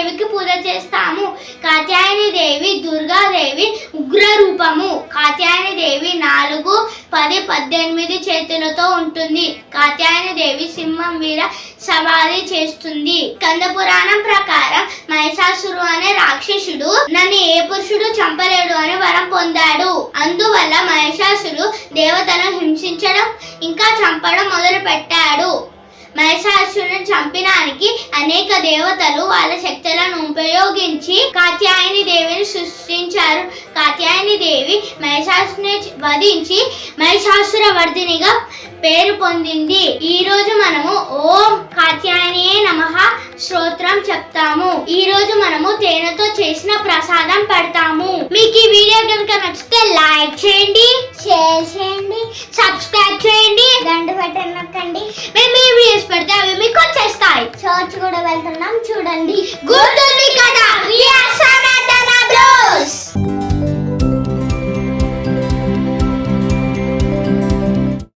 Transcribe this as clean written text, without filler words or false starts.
దేవికి పూజ చేస్తాము. కాత్యాయని దేవి దుర్గాదేవి ఉగ్ర రూపము. కాత్యాయని దేవి 4, 10, 18 చేతులతో ఉంటుంది. కాత్యాయని దేవి సింహం మీద సవారీ చేస్తుంది. స్కంద పురాణం ప్రకారం మహిషాసురు అనే రాక్షసుడు నన్ను ఏ పురుషుడు చంపలేడు అని వరం పొందాడు. అందువల్ల మహిషాసురు దేవతలను హింసించడం ఇంకా చంపడం మొదలు పెట్టాడు. మహిషాసురుని చంపడానికి అనేక దేవతలు వాళ్ళ శక్తులను ఉపయోగించి కాత్యాయని దేవిని సృష్టించారు. కాత్యాయని దేవి మహిషాసురుని వధించి మహిషాసుర వర్ధినిగా పేరు పొందింది. ఈ రోజు మనము ఓం కాత్యాయనియే నమః స్తోత్రం చెప్తాము. ఈ రోజు మనము తేనెతో చేసిన ప్రసాదం పెడతాము. మీకు ఈ వీడియో కనుక నచ్చితే లైక్ చేయండి, షేర్ చేయండి, సబ్స్క్రైబ్ చేయండి, గంట బటన్ నొక్కండి. మేము ఈ వీడియోస్ పెడితే అవి మీకు వచ్చేస్తాయి. చర్చ్ కూడా వెళ్తున్నాం చూడండి. గుర్తుంది కదా.